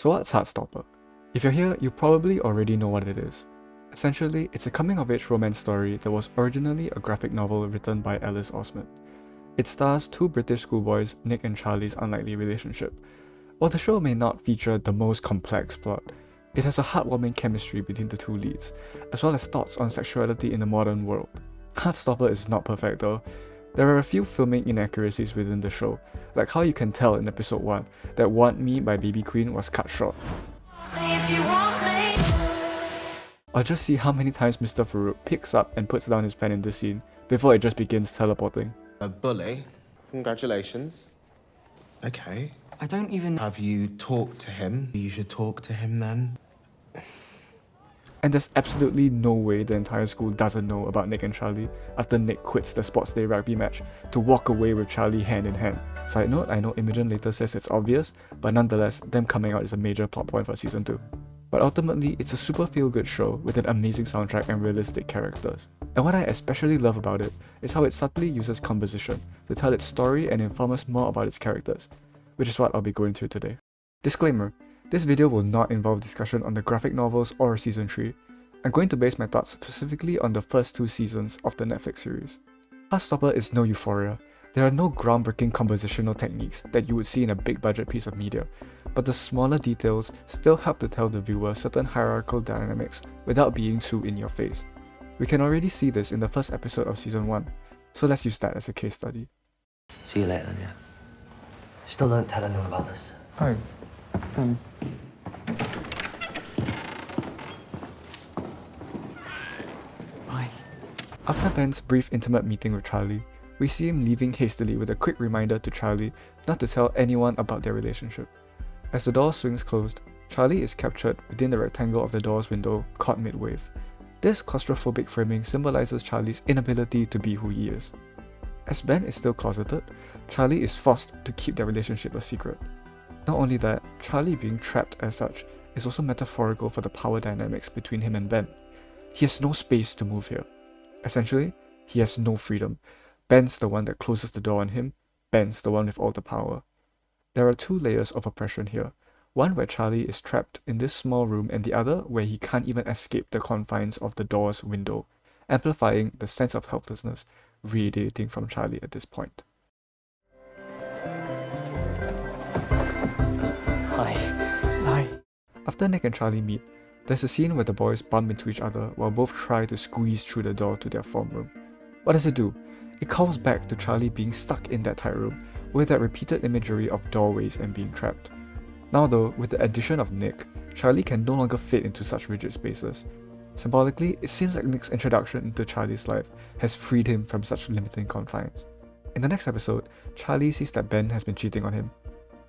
So what's Heartstopper? If you're here, you probably already know what it is. Essentially, it's a coming-of-age romance story that was originally a graphic novel written by Alice Oseman. It stars two British schoolboys, Nick and Charlie's unlikely relationship. While the show may not feature the most complex plot, it has a heartwarming chemistry between the two leads, as well as thoughts on sexuality in the modern world. Heartstopper is not perfect though. There are a few filming inaccuracies within the show, like how you can tell in episode 1 that Want Me by Baby Queen was cut short. Or just see how many times Mr. Farouk picks up and puts down his pen in this scene before it just begins teleporting. A bully? Congratulations. Okay. I don't even... Have you talked to him? You should talk to him then. And there's absolutely no way the entire school doesn't know about Nick and Charlie after Nick quits the sports day rugby match to walk away with Charlie hand in hand. Side note, I know Imogen later says it's obvious, but nonetheless, them coming out is a major plot point for season 2. But ultimately, it's a super feel-good show with an amazing soundtrack and realistic characters. And what I especially love about it is how it subtly uses composition to tell its story and inform us more about its characters, which is what I'll be going through today. Disclaimer: this video will not involve discussion on the graphic novels or season 3. I'm going to base my thoughts specifically on the first 2 seasons of the Netflix series. Heartstopper is no Euphoria. There are no groundbreaking compositional techniques that you would see in a big budget piece of media, but the smaller details still help to tell the viewer certain hierarchical dynamics without being too in your face. We can already see this in the first episode of season 1, so let's use that as a case study. See you later then, yeah? Still don't tell anyone about this. Oh, Bye. After Ben's brief intimate meeting with Charlie, we see him leaving hastily with a quick reminder to Charlie not to tell anyone about their relationship. As the door swings closed, Charlie is captured within the rectangle of the door's window, caught mid-wave. This claustrophobic framing symbolizes Charlie's inability to be who he is. As Ben is still closeted, Charlie is forced to keep their relationship a secret. Not only that, Charlie being trapped as such is also metaphorical for the power dynamics between him and Ben. He has no space to move here. Essentially, he has no freedom. Ben's the one that closes the door on him, Ben's the one with all the power. There are 2 layers of oppression here, one where Charlie is trapped in this small room and the other where he can't even escape the confines of the door's window, amplifying the sense of helplessness radiating from Charlie at this point. Hi. After Nick and Charlie meet, there's a scene where the boys bump into each other while both try to squeeze through the door to their form room. What does it do? It calls back to Charlie being stuck in that tight room with that repeated imagery of doorways and being trapped. Now though, with the addition of Nick, Charlie can no longer fit into such rigid spaces. Symbolically, it seems like Nick's introduction into Charlie's life has freed him from such limiting confines. In the next episode, Charlie sees that Ben has been cheating on him,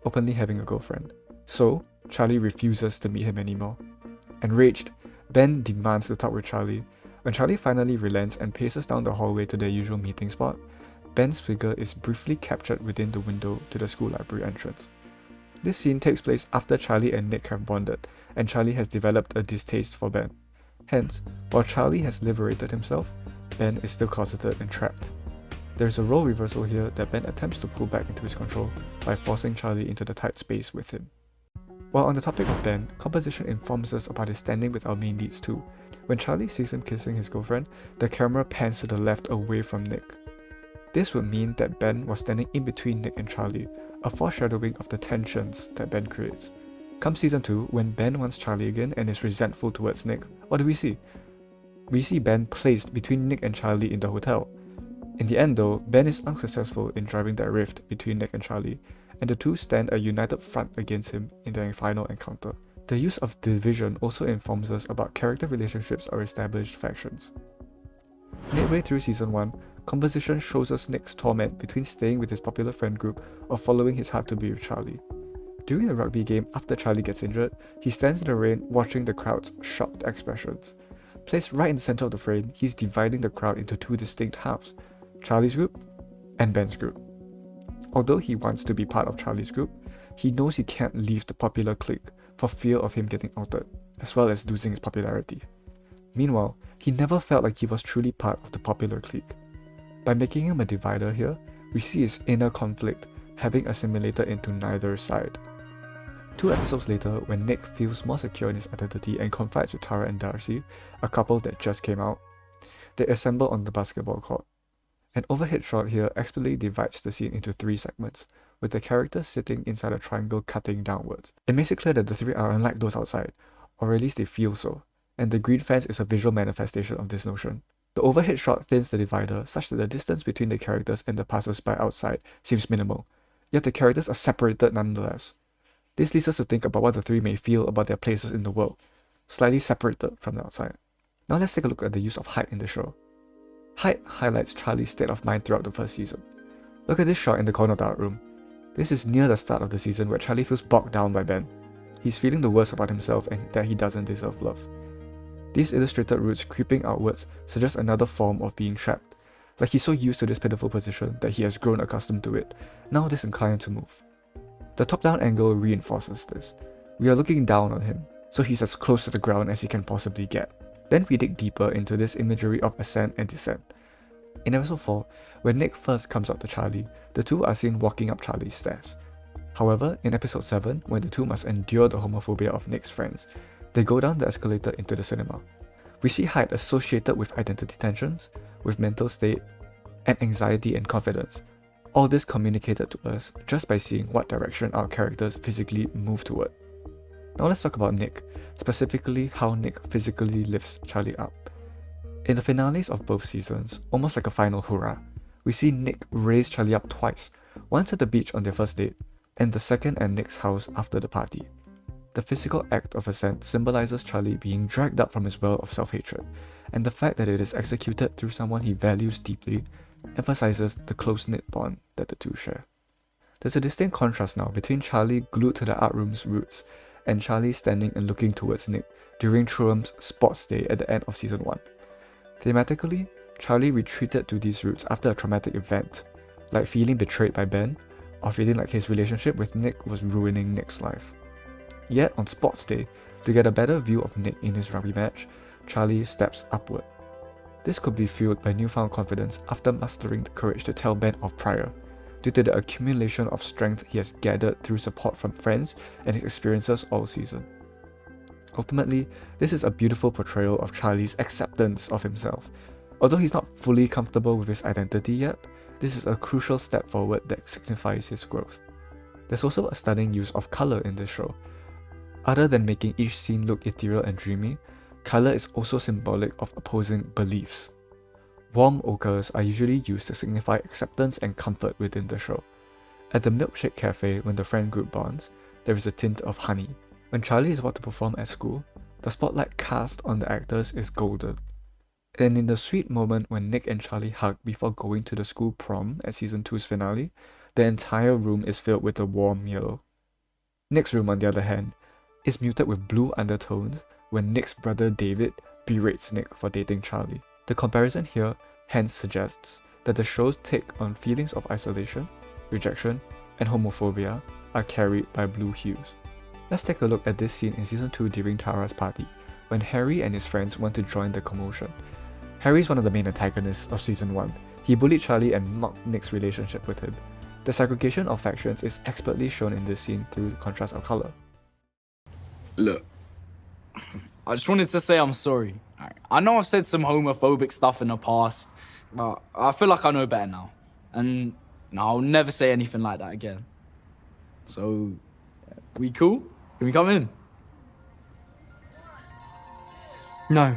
openly having a girlfriend. So, Charlie refuses to meet him anymore. Enraged, Ben demands to talk with Charlie. When Charlie finally relents and paces down the hallway to their usual meeting spot, Ben's figure is briefly captured within the window to the school library entrance. This scene takes place after Charlie and Nick have bonded, and Charlie has developed a distaste for Ben. Hence, while Charlie has liberated himself, Ben is still closeted and trapped. There is a role reversal here that Ben attempts to pull back into his control by forcing Charlie into the tight space with him. While on the topic of Ben, composition informs us about his standing with our main leads too. When Charlie sees him kissing his girlfriend, the camera pans to the left away from Nick. This would mean that Ben was standing in between Nick and Charlie, a foreshadowing of the tensions that Ben creates. Come season 2, when Ben wants Charlie again and is resentful towards Nick, what do we see? We see Ben placed between Nick and Charlie in the hotel. In the end though, Ben is unsuccessful in driving that rift between Nick and Charlie, and the two stand a united front against him in their final encounter. The use of division also informs us about character relationships or established factions. Midway through season 1, composition shows us Nick's torment between staying with his popular friend group or following his heart to be with Charlie. During the rugby game after Charlie gets injured, he stands in the rain watching the crowd's shocked expressions. Placed right in the center of the frame, he's dividing the crowd into 2 distinct halves, Charlie's group and Ben's group. Although he wants to be part of Charlie's group, he knows he can't leave the popular clique for fear of him getting outed, as well as losing his popularity. Meanwhile, he never felt like he was truly part of the popular clique. By making him a divider here, we see his inner conflict having assimilated into neither side. 2 episodes later, when Nick feels more secure in his identity and confides with Tara and Darcy, a couple that just came out, they assemble on the basketball court. An overhead shot here expertly divides the scene into 3 segments, with the characters sitting inside a triangle cutting downwards. It makes it clear that the 3 are unlike those outside, or at least they feel so, and the green fence is a visual manifestation of this notion. The overhead shot thins the divider such that the distance between the characters and the passers-by outside seems minimal, yet the characters are separated nonetheless. This leads us to think about what the 3 may feel about their places in the world, slightly separated from the outside. Now let's take a look at the use of height in the show. Height highlights Charlie's state of mind throughout the first season. Look at this shot in the corner of the art room. This is near the start of the season where Charlie feels bogged down by Ben. He's feeling the worst about himself and that he doesn't deserve love. These illustrated roots creeping outwards suggest another form of being trapped, like he's so used to this pitiful position that he has grown accustomed to it, now disinclined to move. The top-down angle reinforces this. We are looking down on him, so he's as close to the ground as he can possibly get. Then we dig deeper into this imagery of ascent and descent. In episode 4, when Nick first comes up to Charlie, the 2 are seen walking up Charlie's stairs. However, in episode 7, when the 2 must endure the homophobia of Nick's friends, they go down the escalator into the cinema. We see height associated with identity tensions, with mental state, and anxiety and confidence. All this communicated to us just by seeing what direction our characters physically move toward. Now let's talk about Nick, specifically how Nick physically lifts Charlie up. In the finales of both seasons, almost like a final hurrah, we see Nick raise Charlie up twice, once at the beach on their first date, and the second at Nick's house after the party. The physical act of ascent symbolizes Charlie being dragged up from his well of self-hatred, and the fact that it is executed through someone he values deeply emphasizes the close-knit bond that the 2 share. There's a distinct contrast now between Charlie glued to the art room's roots and Charlie standing and looking towards Nick during Truam's sports day at the end of season 1. Thematically, Charlie retreated to these roots after a traumatic event, like feeling betrayed by Ben, or feeling like his relationship with Nick was ruining Nick's life. Yet on sports day, to get a better view of Nick in his rugby match, Charlie steps upward. This could be fueled by newfound confidence after mustering the courage to tell Ben of prior, due to the accumulation of strength he has gathered through support from friends and his experiences all season. Ultimately, this is a beautiful portrayal of Charlie's acceptance of himself. Although he's not fully comfortable with his identity yet, this is a crucial step forward that signifies his growth. There's also a stunning use of colour in this show. Other than making each scene look ethereal and dreamy, colour is also symbolic of opposing beliefs. Warm ochres are usually used to signify acceptance and comfort within the show. At the milkshake cafe, when the friend group bonds, there is a tint of honey. When Charlie is about to perform at school, the spotlight cast on the actors is golden. And in the sweet moment when Nick and Charlie hug before going to the school prom at season 2's finale, the entire room is filled with a warm yellow. Nick's room, on the other hand, is muted with blue undertones when Nick's brother David berates Nick for dating Charlie. The comparison here hence suggests that the show's take on feelings of isolation, rejection, and homophobia are carried by blue hues. Let's take a look at this scene in season 2 during Tara's party, when Harry and his friends want to join the commotion. Harry is one of the main antagonists of season 1. He bullied Charlie and mocked Nick's relationship with him. The segregation of factions is expertly shown in this scene through the contrast of colour. Look, I just wanted to say I'm sorry. I know I've said some homophobic stuff in the past, but I feel like I know better now. And I'll never say anything like that again. So, we cool? Can we come in? No.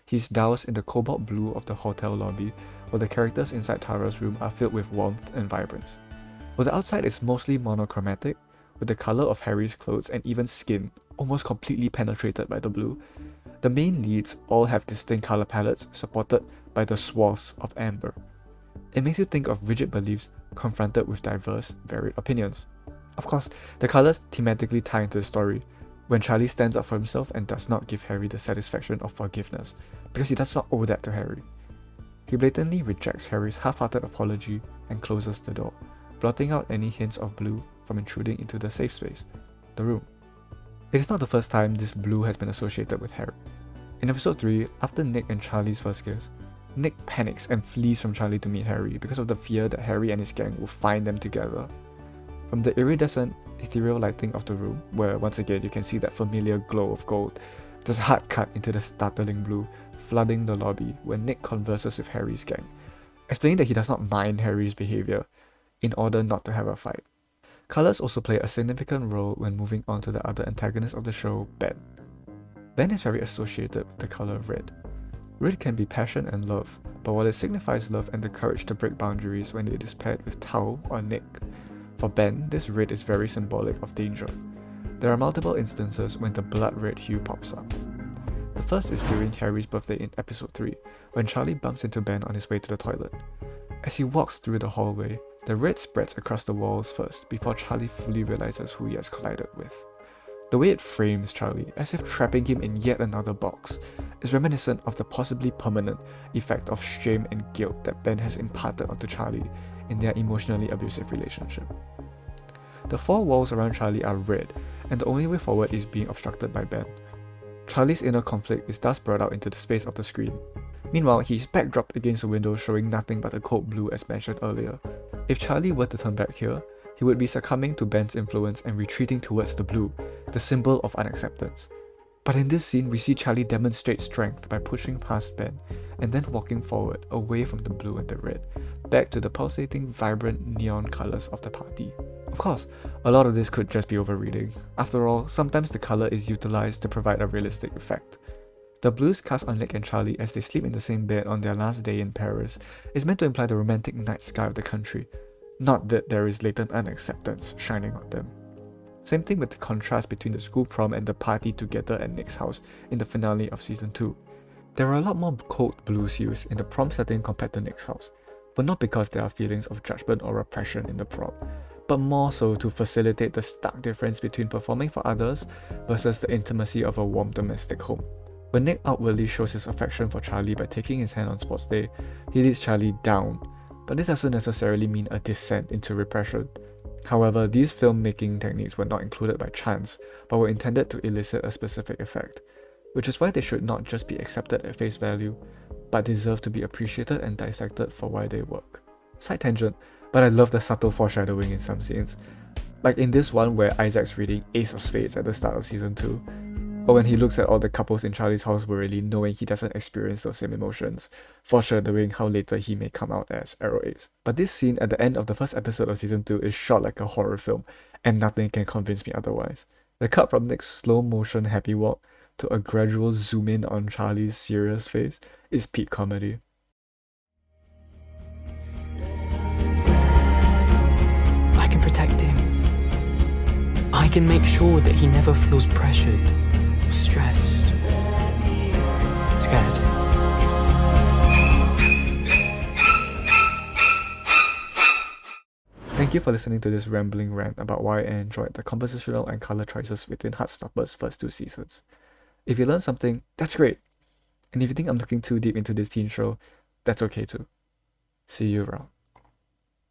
He's doused in the cobalt blue of the hotel lobby, while the characters inside Tara's room are filled with warmth and vibrance. While the outside is mostly monochromatic, with the colour of Harry's clothes and even skin almost completely penetrated by the blue, the main leads all have distinct colour palettes supported by the swaths of amber. It makes you think of rigid beliefs confronted with diverse, varied opinions. Of course, the colours thematically tie into the story, when Charlie stands up for himself and does not give Harry the satisfaction of forgiveness, because he does not owe that to Harry. He blatantly rejects Harry's half-hearted apology and closes the door, blotting out any hints of blue from intruding into the safe space, the room. It is not the first time this blue has been associated with Harry. In episode 3, after Nick and Charlie's first kiss, Nick panics and flees from Charlie to meet Harry because of the fear that Harry and his gang will find them together. From the iridescent, ethereal lighting of the room, where once again you can see that familiar glow of gold, there's a hard cut into the startling blue, flooding the lobby when Nick converses with Harry's gang, explaining that he does not mind Harry's behavior in order not to have a fight. Colours also play a significant role when moving on to the other antagonist of the show, Ben. Ben is very associated with the colour red. Red can be passion and love, but while it signifies love and the courage to break boundaries when it is paired with Tao or Nick, for Ben, this red is very symbolic of danger. There are multiple instances when the blood red hue pops up. The first is during Harry's birthday in episode 3, when Charlie bumps into Ben on his way to the toilet. As he walks through the hallway, the red spreads across the walls first before Charlie fully realizes who he has collided with. The way it frames Charlie, as if trapping him in yet another box, is reminiscent of the possibly permanent effect of shame and guilt that Ben has imparted onto Charlie in their emotionally abusive relationship. The four walls around Charlie are red, and the only way forward is being obstructed by Ben. Charlie's inner conflict is thus brought out into the space of the screen. Meanwhile, he is backdropped against a window showing nothing but a cold blue as mentioned earlier. If Charlie were to turn back here, he would be succumbing to Ben's influence and retreating towards the blue, the symbol of unacceptance. But in this scene, we see Charlie demonstrate strength by pushing past Ben and then walking forward, away from the blue and the red, back to the pulsating, vibrant neon colours of the party. Of course, a lot of this could just be overreading. After all, sometimes the colour is utilised to provide a realistic effect. The blues cast on Nick and Charlie as they sleep in the same bed on their last day in Paris is meant to imply the romantic night sky of the country, not that there is latent unacceptance shining on them. Same thing with the contrast between the school prom and the party together at Nick's house in the finale of season 2. There are a lot more cold blues used in the prom setting compared to Nick's house, but not because there are feelings of judgment or oppression in the prom, but more so to facilitate the stark difference between performing for others versus the intimacy of a warm domestic home. When Nick outwardly shows his affection for Charlie by taking his hand on sports day, he leads Charlie down, but this doesn't necessarily mean a descent into repression. However, these filmmaking techniques were not included by chance, but were intended to elicit a specific effect, which is why they should not just be accepted at face value, but deserve to be appreciated and dissected for why they work. Side tangent, but I love the subtle foreshadowing in some scenes, like in this one where Isaac's reading Ace of Spades at the start of season 2, or when he looks at all the couples in Charlie's house worriedly knowing he doesn't experience those same emotions, foreshadowing how later he may come out as Arrow Ace. But this scene at the end of the first episode of season 2 is shot like a horror film, and nothing can convince me otherwise. The cut from Nick's slow motion happy walk to a gradual zoom in on Charlie's serious face is peak comedy. I can protect him. I can make sure that he never feels pressured, stressed, scared. Thank you for listening to this rambling rant about why I enjoyed the compositional and colour choices within Heartstopper's first 2 seasons. If you learned something, that's great! And if you think I'm looking too deep into this teen show, that's okay too. See you around.